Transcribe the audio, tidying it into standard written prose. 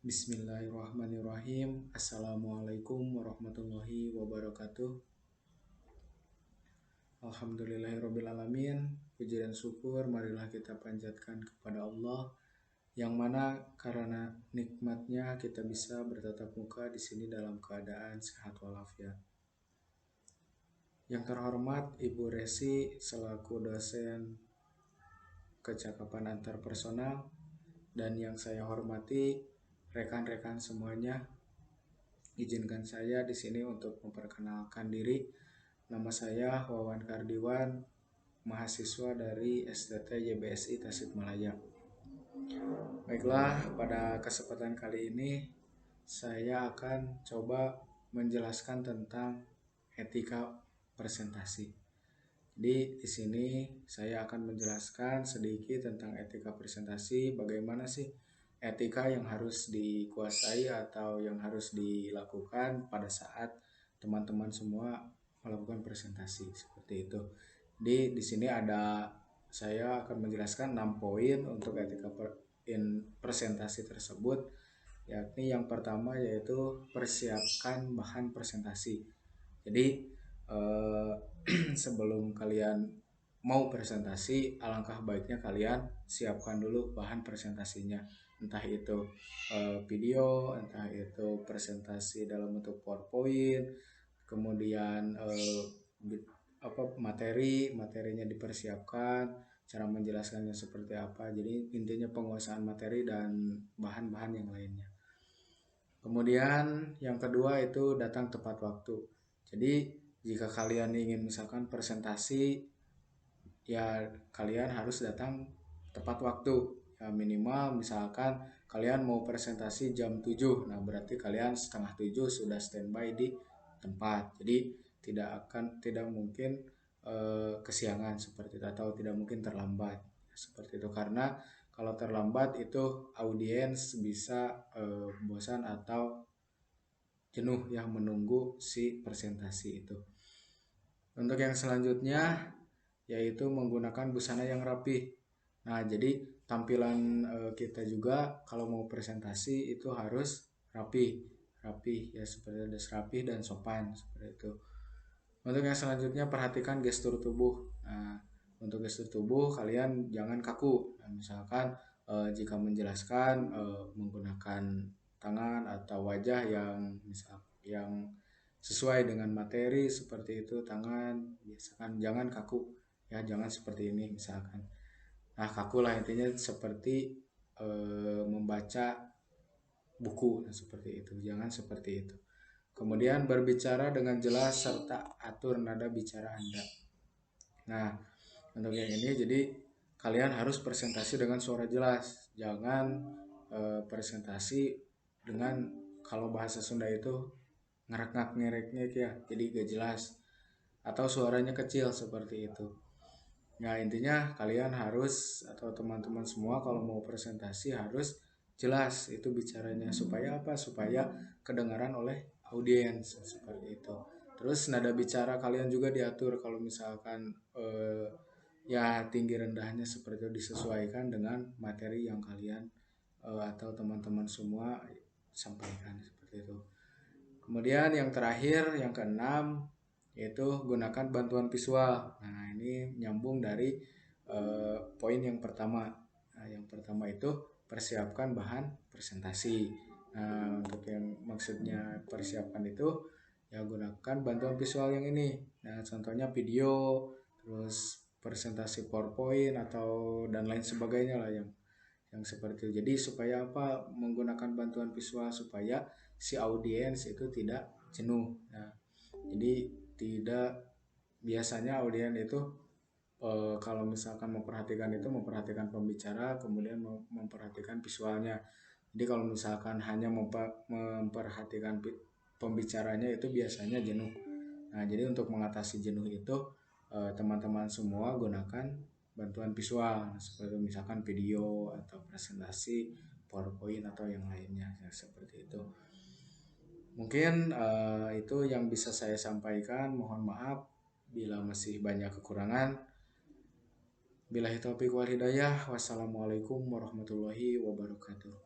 Bismillahirrahmanirrahim. Assalamualaikum warahmatullahi wabarakatuh. Alhamdulillahirrabbilalamin. Puji dan syukur marilah kita panjatkan kepada Allah, yang mana karena nikmatnya kita bisa bertatap muka di sini dalam keadaan sehat walafiat. Yang terhormat Ibu Resi selaku dosen kecakapan antarpersonal, dan yang saya hormati rekan-rekan semuanya, izinkan saya di sini untuk memperkenalkan diri. Nama saya Wawan Kardiwan, mahasiswa dari STT YBSI Tasikmalaya. Baiklah, pada kesempatan kali ini saya akan coba menjelaskan tentang etika presentasi. Jadi di sini saya akan menjelaskan sedikit tentang etika presentasi, bagaimana sih etika yang harus dikuasai atau yang harus dilakukan pada saat teman-teman semua melakukan presentasi seperti itu. Jadi di sini saya akan menjelaskan 6 poin untuk etika presentasi tersebut, yakni yang pertama yaitu persiapkan bahan presentasi. Jadi sebelum kalian mau presentasi, alangkah baiknya kalian siapkan dulu bahan presentasinya, entah itu video, entah itu presentasi dalam bentuk PowerPoint, kemudian materinya dipersiapkan, cara menjelaskannya seperti apa. Jadi intinya penguasaan materi dan bahan-bahan yang lainnya. Kemudian yang kedua itu datang tepat waktu. Jadi jika kalian ingin misalkan presentasi, ya kalian harus datang tepat waktu. Ya minimal misalkan kalian mau presentasi jam 7, nah berarti kalian setengah 7 sudah standby di tempat. Jadi tidak mungkin kesiangan seperti itu, atau tidak mungkin terlambat seperti itu, karena kalau terlambat itu audiens bisa bosan atau jenuh yang menunggu si presentasi itu. Untuk yang selanjutnya yaitu menggunakan busana yang rapi. Nah, jadi tampilan kita juga kalau mau presentasi itu harus rapi ya, seperti ada rapi dan sopan seperti itu. Untuk yang selanjutnya perhatikan gestur tubuh. Nah, untuk gestur tubuh kalian jangan kaku. Nah, misalkan jika menjelaskan menggunakan tangan atau wajah yang sesuai dengan materi seperti itu, tangan biasakan jangan kaku ya, jangan seperti ini misalkan. Nah, kaku lah intinya seperti membaca buku, nah, seperti itu, jangan seperti itu. Kemudian berbicara dengan jelas serta atur nada bicara Anda. Nah, untuk yang ini jadi kalian harus presentasi dengan suara jelas, jangan presentasi dengan, kalau bahasa Sunda itu ngereknya ya, jadi gak jelas atau suaranya kecil seperti itu. Ya intinya kalian harus, atau teman-teman semua kalau mau presentasi harus jelas itu bicaranya, supaya apa? Supaya kedengaran oleh audiens seperti itu. Terus nada bicara kalian juga diatur, kalau misalkan ya tinggi rendahnya seperti itu disesuaikan dengan materi yang kalian atau teman-teman semua sampaikan seperti itu. Kemudian yang terakhir, yang keenam, yaitu gunakan bantuan visual. Nah, ini nyambung dari poin yang pertama. Nah, yang pertama itu persiapkan bahan presentasi. Nah, untuk yang maksudnya persiapkan itu ya gunakan bantuan visual yang ini. Nah, contohnya video, terus presentasi PowerPoint atau dan lain sebagainya lah yang seperti itu. Jadi supaya apa? Menggunakan bantuan visual supaya si audiens itu tidak jenuh. Nah, jadi tidak, biasanya audiens itu kalau misalkan memperhatikan pembicara, kemudian memperhatikan visualnya. Jadi kalau misalkan hanya memperhatikan pembicaranya itu biasanya jenuh. Nah, jadi untuk mengatasi jenuh itu teman-teman semua gunakan bantuan visual seperti misalkan video atau presentasi PowerPoint atau yang lainnya ya, seperti itu. Mungkin itu yang bisa saya sampaikan. Mohon maaf bila masih banyak kekurangan. Billahi taufiq wal hidayah. Wassalamualaikum warahmatullahi wabarakatuh.